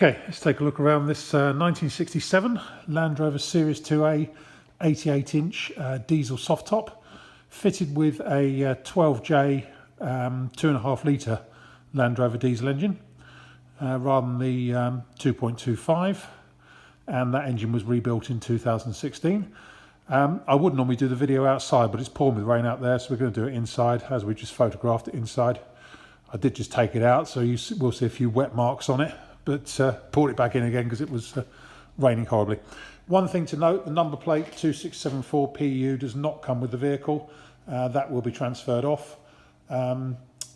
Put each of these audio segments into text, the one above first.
Okay, let's take a look around this 1967 Land Rover Series 2A 88-inch diesel soft top, fitted with a 12J 2.5 litre Land Rover diesel engine rather than the 2.25, and that engine was rebuilt in 2016. I would normally do the video outside, but it's pouring with rain out there, so we're going to do it inside as we just photographed it inside. I did just take it out, so we'll see a few wet marks on it, but poured it back in again because it was raining horribly. One thing to note, the number plate 2674 PU does not come with the vehicle. That will be transferred off.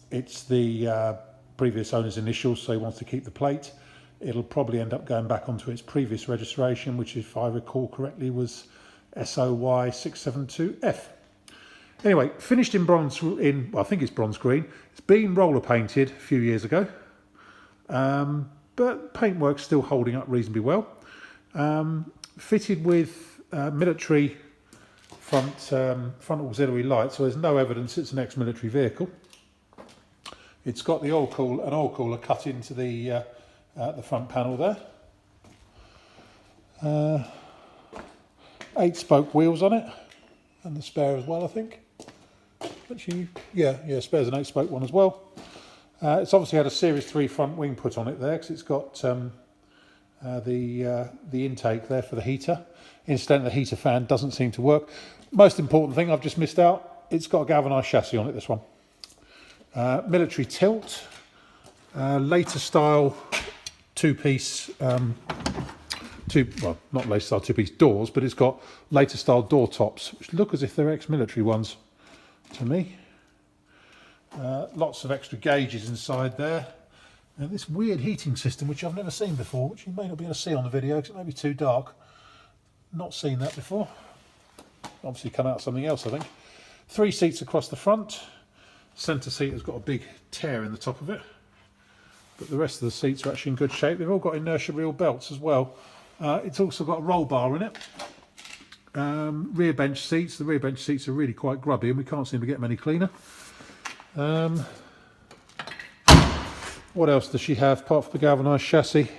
It's the previous owner's initials, so he wants to keep the plate. It'll probably end up going back onto its previous registration, which, if I recall correctly, was SOY 672F. Anyway, finished in bronze, well, I think it's bronze green. It's been roller painted a few years ago, but paintwork's still holding up reasonably well. Fitted with military front auxiliary lights, so there's no evidence it's an ex-military vehicle. It's got the an oil cooler cut into the front panel there. 8-spoke wheels on it, and the spare as well, I think. Actually, yeah, spare's an 8-spoke one as well. It's obviously had a Series 3 front wing put on it there, because it's got the intake there for the heater. Incidentally, the heater fan doesn't seem to work. Most important thing I've just missed out, it's got a galvanised chassis on it, this one. Military tilt, later style two-piece, well, not later style two-piece doors, but it's got later style door tops, which look as if they're ex-military ones to me. Lots of extra gauges inside there. And this weird heating system, which I've never seen before, which you may not be able to see on the video because it may be too dark. Not seen that before. Obviously come out something else, I think. 3 seats across the front. Centre seat has got a big tear in the top of it, but the rest of the seats are actually in good shape. They've all got inertia reel belts as well. It's also got a roll bar in it. Rear bench seats. The rear bench seats are really quite grubby, and we can't seem to get them any cleaner. What else does she have apart from the galvanised chassis?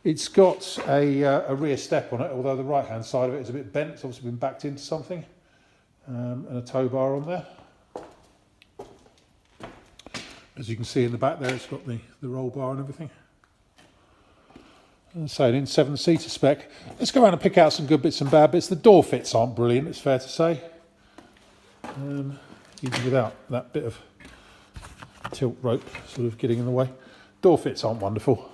It's got a rear step on it, although the right hand side of it is a bit bent. It's obviously been backed into something, and a tow bar on there. As you can see in the back there, it's got the roll bar and everything. And so in 7-seater spec. Let's go around and pick out some good bits and bad bits. The door fits aren't brilliant, it's fair to say. Even without that bit of tilt rope sort of getting in the way. Door fits aren't wonderful.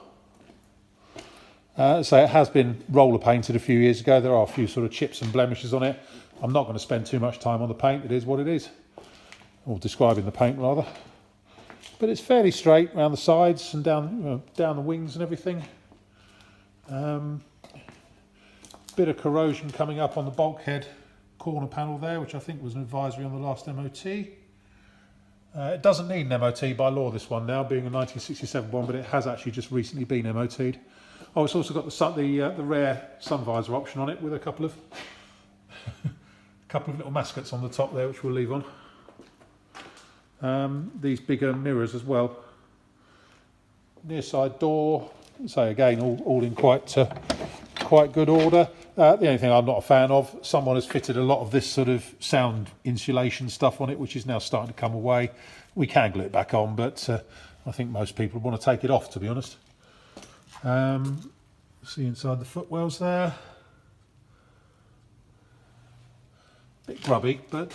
So it has been roller painted a few years ago. There are a few sort of chips and blemishes on it. I'm not going to spend too much time on the paint. It is what it is. Or describing the paint rather. But it's fairly straight around the sides and down, down the wings and everything. Bit of corrosion coming up on the bulkhead corner panel there, which I think was an advisory on the last MOT. It doesn't need an MOT by law, this one now, being a 1967 one, but it has actually just recently been MOT'd. Oh, it's also got the rare sun visor option on it with a couple of little mascots on the top there, which we'll leave on. These bigger mirrors as well. Near side door, so again, all in quite good order. The only thing I'm not a fan of, someone has fitted a lot of this sort of sound insulation stuff on it, which is now starting to come away. We can glue it back on, but I think most people want to take it off, to be honest. See inside the footwells there. Bit grubby, but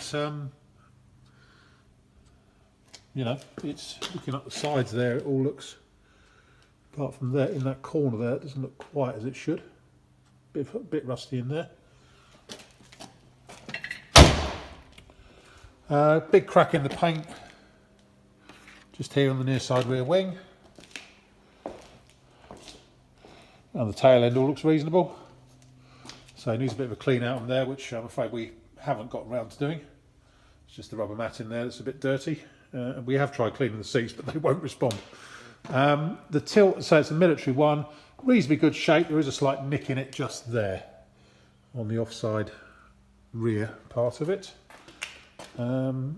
you know, it's looking up the sides there, it all looks, apart from there in that corner there, it doesn't look quite as it should. Bit rusty in there. Big crack in the paint just here on the near side rear wing. And the tail end all looks reasonable. So it needs a bit of a clean out on there, which I'm afraid we haven't got around to doing. It's just the rubber mat in there that's a bit dirty. And we have tried cleaning the seats, but they won't respond. The tilt, so it's a military one, reasonably good shape. There is a slight nick in it just there on the offside rear part of it. Rear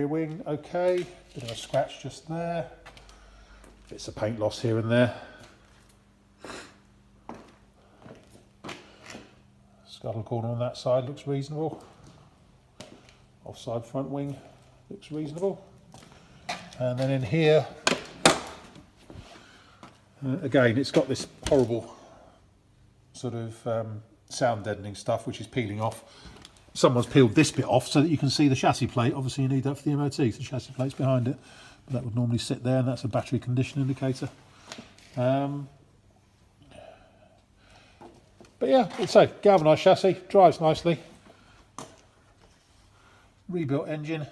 wing, okay. Bit of a scratch just there. Bits of paint loss here and there. Scuttle corner on that side looks reasonable. Offside front wing looks reasonable. And then in here, again, it's got this horrible sort of sound deadening stuff which is peeling off. Someone's peeled this bit off so that you can see the chassis plate. Obviously you need that for the MOT, the chassis plate's behind it. But that would normally sit there, and that's a battery condition indicator. But yeah, it's a galvanised chassis, drives nicely. Rebuilt engine,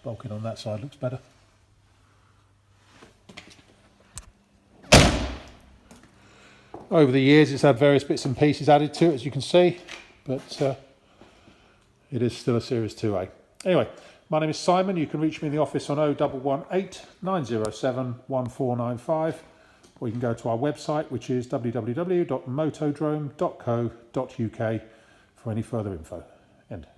bulking on that side looks better. Over the years it's had various bits and pieces added to it, as you can see, but it is still a Series 2A. Anyway, my name is Simon. You can reach me in the office on 0118 907 1495, or you can go to our website, which is www.motodrome.co.uk for any further info. End.